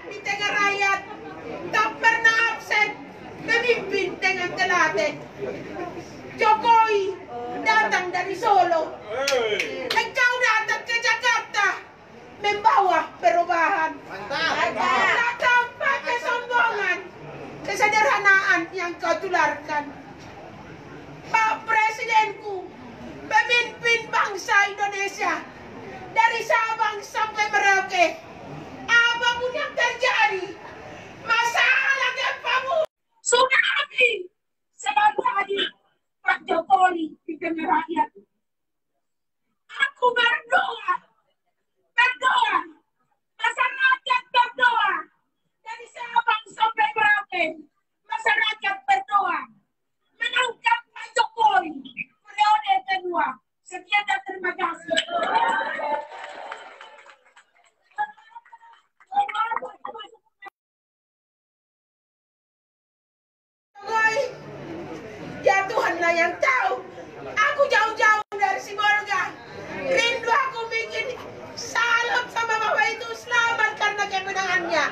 di tengah rakyat, tak pernah absen, memimpin dengan telaten. Jokowi datang dari Solo, engkau datang ke Jakarta, membawa perubahan. Tak tampak kesombongan, kesederhanaan yang kau tularkan. Pak Presidenku, pemimpin bangsa Indonesia, dari Sabang sampai Merauke, apapun yang terjadi, masalah gempamu, tsunami selalu hadir Pak Jokowi di tengah rakyat. Aku berdoa, masyarakat berdoa, dari Sabang sampai Merauke, masyarakat berdoa, menangkap Pak Jokowi periode kedua. Sekian dan terima kasih. Ya Tuhanlah yang tahu. Aku jauh-jauh dari Sibolga. Rindu aku bikin salam sama Bapak itu selamat karena kemenangannya.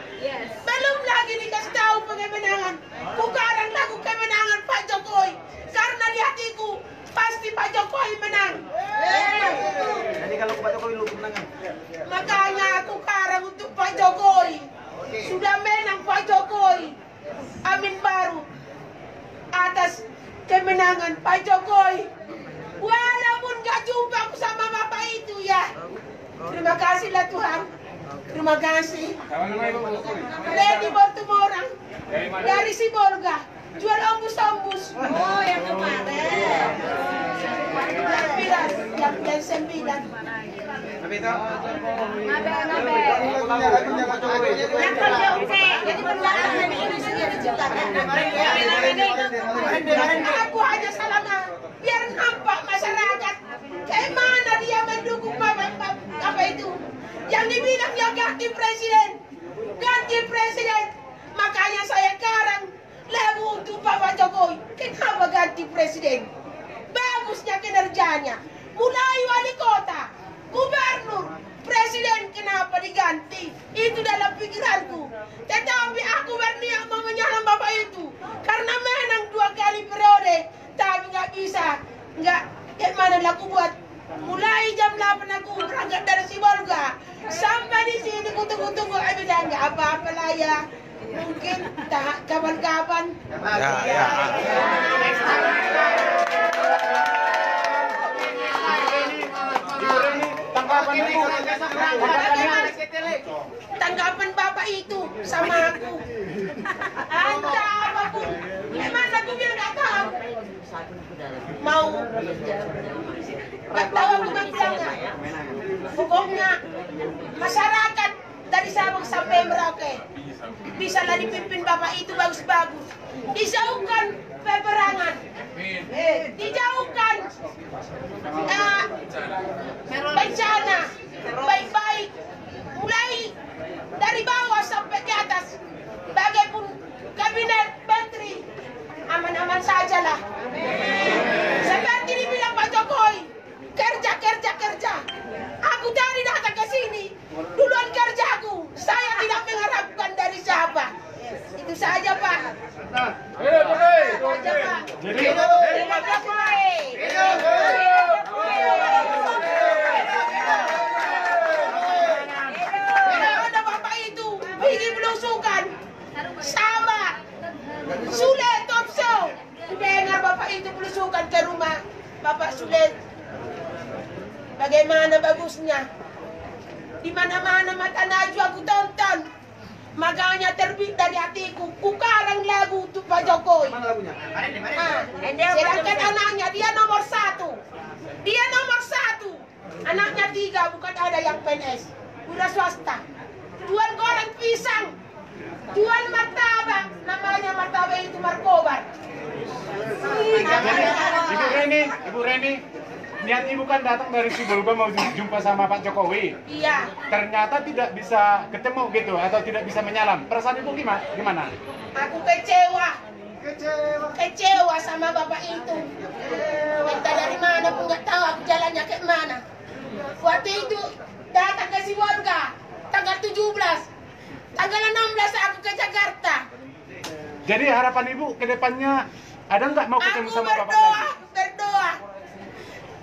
Belum lagi dikasih tahu kemenangan. Bukan lagu kemenangan Pak Jokowi. Karena di hatiku pasti Pak Jokowi menang. Jadi kalau Pak Jokowi lu menang. Makanya aku karang untuk Pak Jokowi. Sudah menang Pak Jokowi. Amin baru atas kemenangan Pak Jokowi. Walaupun gak jumpa aku sama Bapak itu ya. Terima kasihlah Tuhan. Terima kasih. Lady Bortumorang dari Sibolga. Jual ombus-ombus. Oh, yang kemarin. Yang 9. Nabe. Yang kerja oke. Jadi perlahan ini sudah diciptakan. Aku hanya salaman biar nampak masyarakat kayak mana dia mendukung apa itu. Yang dibilang ya ganti presiden. Makanya saya karang lagu untuk Bapak Jokowi. Kenapa ganti presiden? Bagusnya kinerjanya. Mulai wali kota, gubernur, presiden kenapa diganti? Itu dalam pikiranku. Tetapi aku berniat mau menyalam Bapak itu. Karena menang 2 kali periode. Tapi nggak bisa. Mana aku buat. Mulai jam 8 aku berangkat dari Sibolga. Sampai di sini ku tunggu-tunggu. Bilang nggak apa-apa lah ya. Mungkin kapan-kapan. Tanggapan Bapak itu sama aku. Anda apapun. Gimana aku bilang nggak tahu. Mau nggak tahu aku bilangnya. Pokoknya masyarakat dari Sabang sampai Merauke bisa lah dipimpin Bapak itu bagus-bagus. Dijauhkan peperangan, dijauhkan bencana, baik-baik, mulai dari bawah sampai ke atas. Bagaimanapun kabinet menteri, aman-aman sajalah. Seperti dibilang Pak Jokowi, kerja. Aku tadi datang ke sini, duluan kerjaku. Saya tidak mengharapkan dari siapa. Itu saja Pak. Ada Bapak itu bikin belusukan sama Sule Topso. Dengar Bapak itu belusukan ke rumah Bapak Sule. Bagaimana bagusnya. Di mana-mana mata Najwa aku tonton. Makanya terbit dari hatiku. Ku karang lagu untuk Pak Jokowi. Mana lagunya? Sedangkan anaknya dia nomor 1. Dia nomor 1. Anaknya 3, bukan ada yang PNS. Udah swasta. Jual goreng pisang. Jual martabak. Namanya martabak itu markobar. Ibu Reni, niat ibu kan datang dari Sibolga mau jumpa sama Pak Jokowi. Iya. Ternyata tidak bisa ketemu gitu atau tidak bisa menyalam. Perasaan ibu gimana? Aku kecewa sama Bapak itu. Entah dari mana pun nggak tahu aku jalannya ke mana. Waktu itu datang ke Sibolga tanggal 17, tanggal Jadi harapan Ibu ke depannya ada nggak mau ketemu Aku sama Bapak berdoa, lagi? berdoa.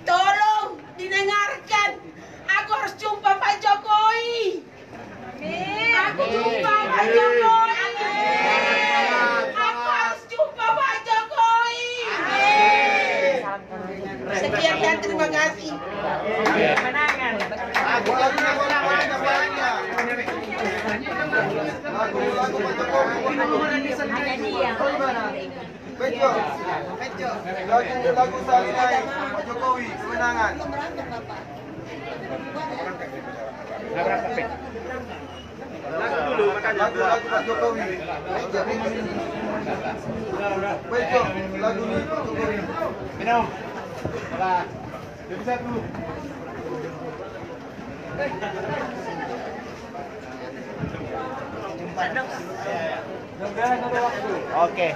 Tolong didengarkan. Aku harus jumpa Pak Jokowi. Aku jumpa Pak Jokowi. Aku harus jumpa Pak Jokowi. Sekian dan terima kasih. Bejo, lagu santai Pak Jokowi kemenangan. Lagu dulu, lagu Pak Jokowi. Bejo, lagu nih Pak Jokowi. Minum. Lah, jadi satu. Oke.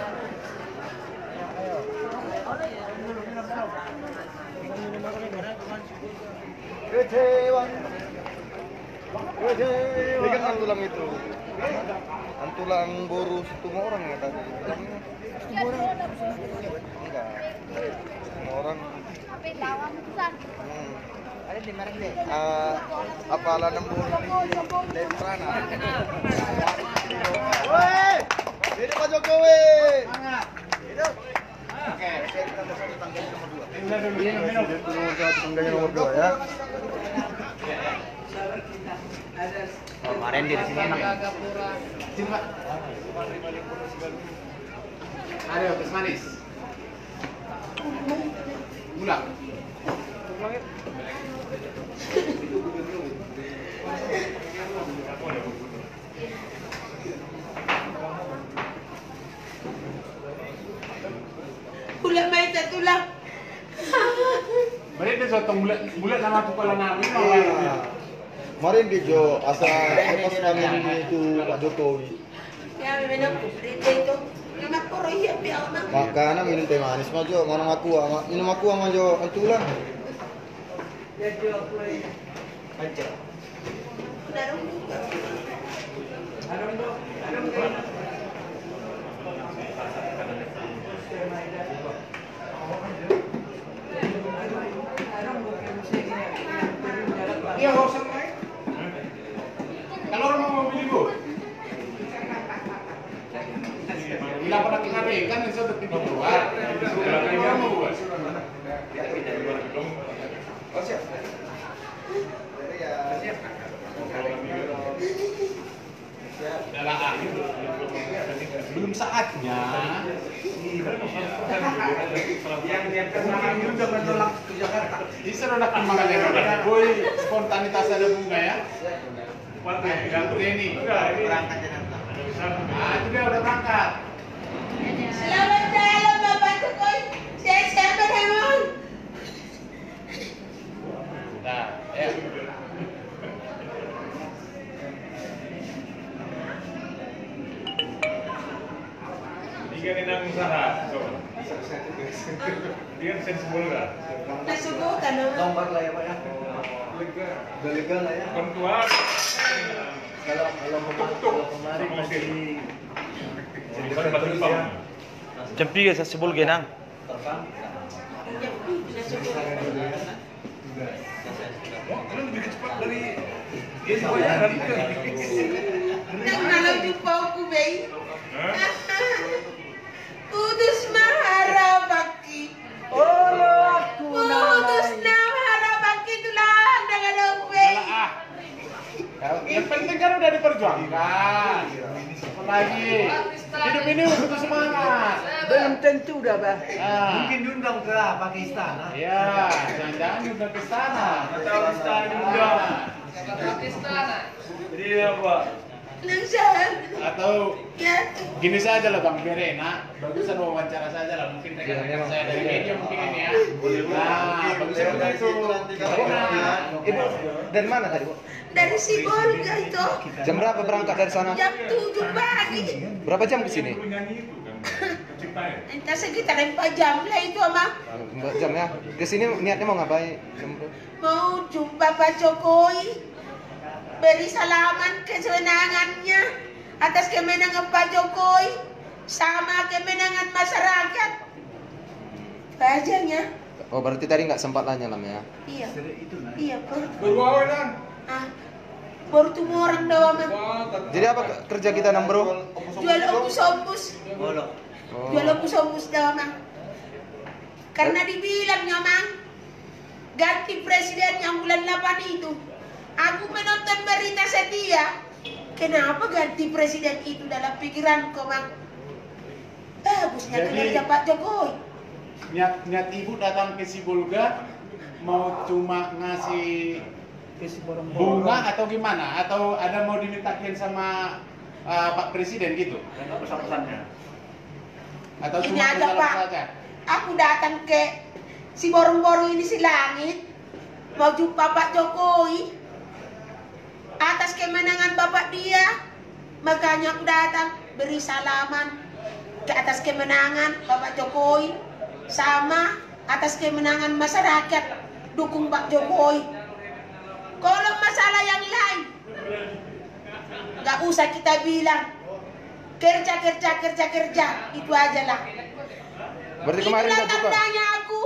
Ini kan antulang itu. Antulang boru semua orang ya tadi. Semua orang. Enggak. Semua orang. Apalan ng boru di Letrana. Woi! Ini Pak Jokowi. Semangat. Oke. Tangganya nomor 2 ya. Kemarin di sini enak. Sini, Pak. Ayo, tes manis. Gula. Ulang may tatulang. Balik dia sotong bulat nama tu kalau nabi Kemarin di Jo asa lepas kami itu Pak Jokowi. Ya, minum itu. Anak poro iya biar nak. Makanan minum teh manis mah Jo, minum aku sama Jo antulang. Iya, usah main. Kalau orang mau mobil Ibu. Bila pada KP kan bisa tetap keluar. Kalau kita mau buat. Oh siap. Belum saatnya. Yang udah menolak ke Jakarta. Ini seru nak makan yang boy spontanitas ada bunga ya. Ini. Berangkat Ah, itu dia udah berangkat. Selamat jalan Bapak Jokowi. Sehat-sehat Rahman. Nah, ya. Dia nang usaha, so. Dia sensible nggak? Nasubukan naman. Nomor lah ya Pak ya. Udah legal lah ya. Kontuar. Kalau kemarin masih Jam 3 sa Cebu genang. Lebih cepat dari Nagnalang jumpa ko, Bay. Utos maharabaki. Utos na maharabaki tulang dengan Bay. Yang penting kan udah diperjuangkan. Apalagi hidup ini butuh semangat. Belum tentu dah, Bah. Mungkin diundang ke Pakistan. Ya, jangan-jangan diundang ke istana. Atau istana diundang. Jadi apa? Nang saan? Atau Ya, gini saja lah Bang Berena, bagusan wawancara saja lah, mungkin rekan-rekan saya dari media mungkin ini ya. Nah, bagusan itu. Ibu dari mana tadi Bu? dari Sibolga itu. Jam berapa berangkat dari sana? Jam 7 pagi. Berapa jam ke sini? Nyanyi itu kan. Ciptain. Entah sekitar 4 jam lah itu, Ama. 4 jam ya. Ke sini niatnya mau ngapain? Mau jumpa Pak Jokowi. Beri salaman kesenangannya atas kemenangan Pak Jokowi. sama kemenangan masyarakat. Bajanya. Oh, berarti tadi nggak sempat tanya Lam ya? Iya. Iya, Bro. Berbawa dan. Ah, baru temu orang doang. Jadi apa kerja kita Nang Bro? Jual ompus-ompus. Oh. Jual ompus-ompus doang. Karena dibilangnya, Mang, ganti presiden yang bulan 8 itu. Aku menonton berita setia. Kenapa ganti presiden itu dalam pikiranku, Mang? Bagusnya kinerja Pak Jokowi. Niat ibu datang ke Sibolga mau cuma ngasih bunga atau gimana? Atau ada mau dimintakin sama Pak Presiden gitu? Pesan-pesannya. Atau Ini cuma aja, pesan Pak. saja? Aku datang ke si borong-borong ini si langit mau jumpa Pak Jokowi atas kemenangan bapak dia, makanya aku datang beri salaman ke atas kemenangan Bapak Jokowi sama atas kemenangan masyarakat dukung Pak Jokowi. Kalau masalah yang lain nggak usah kita bilang, kerja itu aja lah. Berarti kemarin Itulah nggak juga? tandanya aku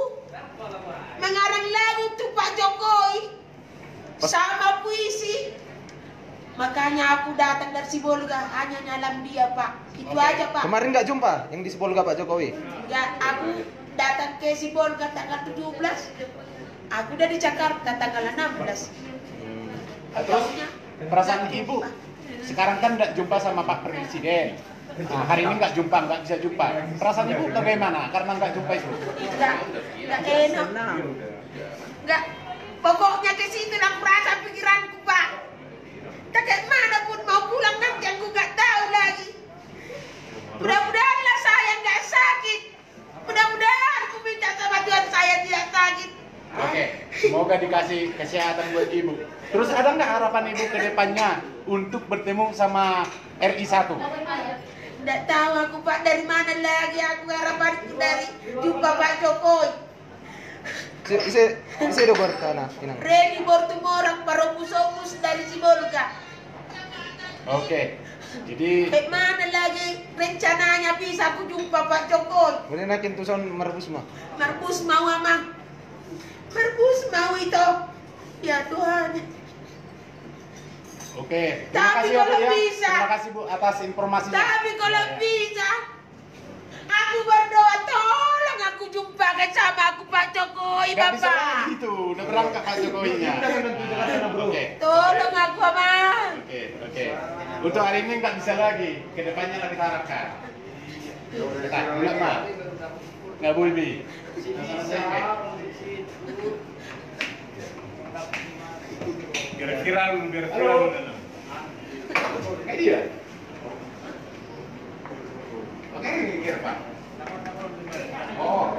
mengarang lagu untuk Pak Jokowi sama puisi. Makanya aku datang dari Sibolga hanya nyalam dia, Pak. Itu aja, Pak. Kemarin nggak jumpa yang di Sibolga Pak Jokowi? Enggak, aku datang ke Sibolga tanggal 17. Aku udah di Jakarta tanggal 16. Terus perasaan ibu sekarang kan nggak jumpa sama Pak Presiden. Nah, hari ini nggak bisa jumpa. Perasaan ibu bagaimana? Karena nggak jumpa itu. Enggak enak. Enggak. Pokoknya ke situ lang perasaan pikiranku, Pak. Kakek mana pun mau pulang nanti aku nggak tahu lagi. Mudah-mudahanlah saya nggak sakit. Mudah-mudahan aku minta sama Tuhan saya tidak sakit. Oke, semoga dikasih kesehatan buat ibu. Terus ada nggak harapan ibu ke depannya untuk bertemu sama RI1? Nggak tahu aku, Pak, dari mana lagi aku harapanku dari jumpa Pak Jokowi. Isi do bertana, Kinang. Reni bertemu orang paromus-omus dari Sibolga. Oke, jadi Kayak mana lagi rencananya bisa aku jumpa Pak Jokowi? Boleh nakin tuson merebus mah. Merbus mau ama. Merbus mau itu. Ya Tuhan. oke. Tapi Bu, kalau ya. bisa. Terima kasih Bu atas informasinya. Tapi kalau bisa, aku berdoa tolong aku jumpa sama aku Pak Jokowi, Nggak bisa Bapak. lagi itu, udah berangkat Pak Jokowinya. Oke. Tolong aku, Abang. Oke. Untuk hari ini nggak bisa lagi, kedepannya kita harapkan. Kita ulang Pak. Nggak boleh. Kira-kira lu. Kayak dia. Oke, kira Pak. Oh.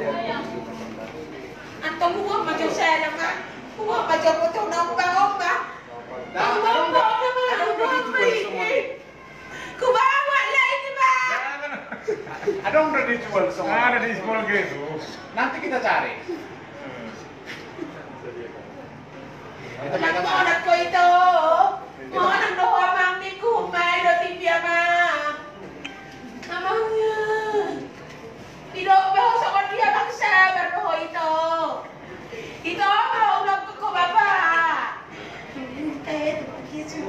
Atau gua macam saya nama. Gua macam betul nombak-nombak. Nombak nama ini. Ku bawa lah ini, Pak. Ada yang udah dijual semua. Ada di Sibolga itu. Nanti kita cari. Kita Anak pegang. mo anak ko ito. Mo anak do amang ni kumay do timpya ma. Amangnya. Tidak bahas sama dia bangsa berdoa itu. Itu apa ulang ko bapak. Begitu.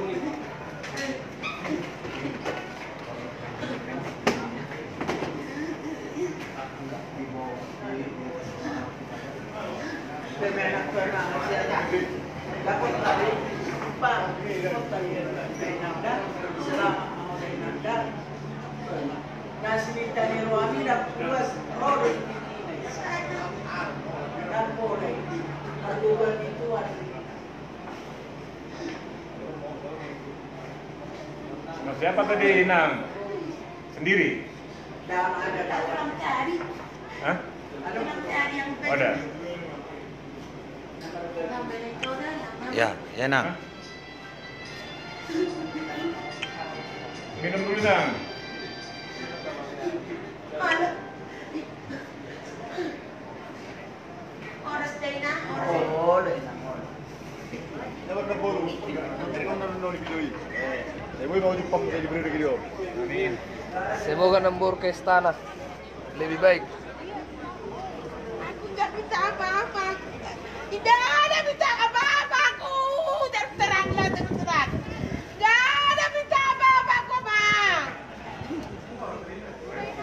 Nah, siapa tadi Inang? Sendiri? Orang cari. Hah? Orang cari yang Oh, ada. Ya Nang. Minum dulu Nang. Ada. Oras day na, oras. Dapat na bolu. Dari kau nang nol kilo. mau jumpa jadi beri video. Amin. Semoga nembur ke istana lebih baik. Aku nggak minta apa-apa. Tidak ada minta apa-apa aku. Terus terang. Nggak ada minta apa-apa aku, Bang.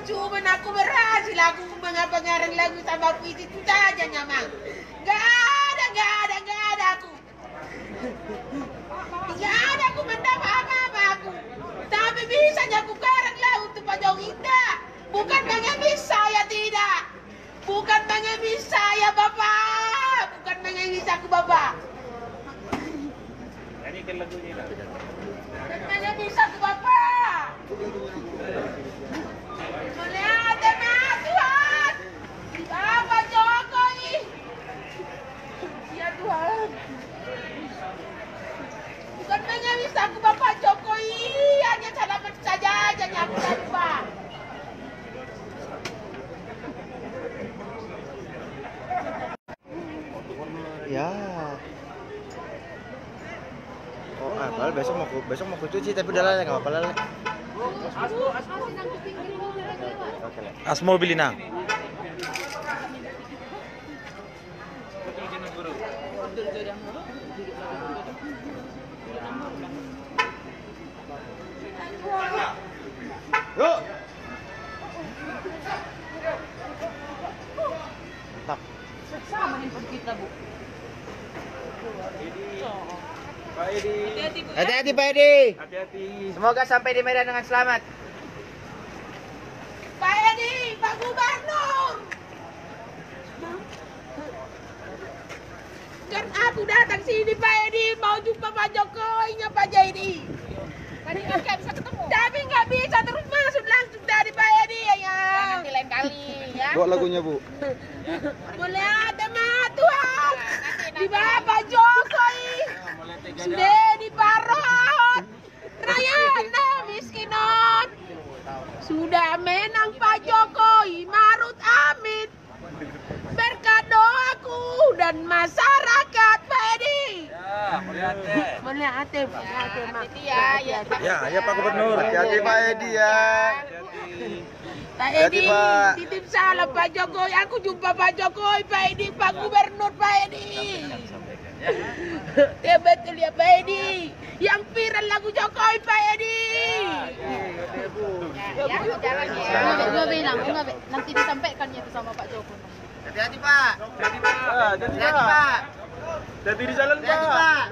Cuma aku berhasil aku mengarang lagu tambah puisi itu saja, Nyamang. Nggak ada aku. Nggak ada aku mendapat apa-apa aku. Tapi bisanya aku karang lagu untuk Pak Jokowi. Bukan mengemis saya, tidak. Bukan mengemis saya, Bapak. Bukan mengemis aku, Bapak. Nyanyikan lagunya lah. Bukan mengemis aku, Bapak. Melihat tema Tuhan. Bapak Jokowi. Ya Tuhan. Bukan mengemis aku, Bapak Jokowi. Hanya selamat saja aku, Bapak. Ya. Oh, padahal besok mau cuci tapi udah lalai enggak apa-apa lalai. Asmo beli nang. Yuk. Mantap. Pak Edi. Hati-hati Pak Edi. Hati-hati. Semoga sampai di Medan dengan selamat. Pak Edi, Pak Gubernur. Kan aku datang sini Pak Edi mau jumpa Pak Jokowi nya Pak Jadi. Tadi nggak bisa ketemu. Tapi nggak bisa terus masuk langsung dari Pak Edi ya. Nanti lain kali ya. Buat lagunya, Bu. Melihat tema Tuhan di Bapak Jokowi sudah diparot rakyat miskinon sudah menang Pak Jokowi Marut Amit berkat doaku dan masyarakat Pak Edi. Melihat Ya Pak Gubernur. Hati-hati Pak Edi ya. Pak Hati-hati, Edi, Pak. titip salam Pak Jokowi. Aku jumpa Pak Jokowi, Pak Edi, Pak Gubernur, Pak Edi. Ya betul ya Pak Edi. Yang viral lagu Jokowi, Pak Edi. Ya, jalan ya. Gue bilang, nanti disampaikan itu sama Pak Jokowi. Hati-hati Pak. Hati-hati Pak. Hati di jalan, Pak.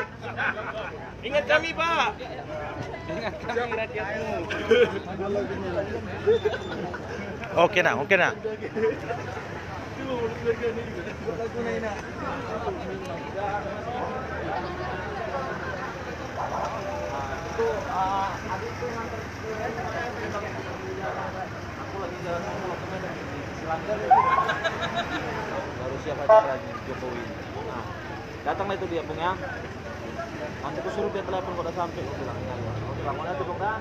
Ingat kami, Pak. Ingat kami rakyatmu. Oke nak. Baru siap acara Jokowi. Nah, datanglah itu dia Bung ya. Nanti aku suruh dia telepon kalau udah sampai. Aku bilang, mau nanti Bung kan?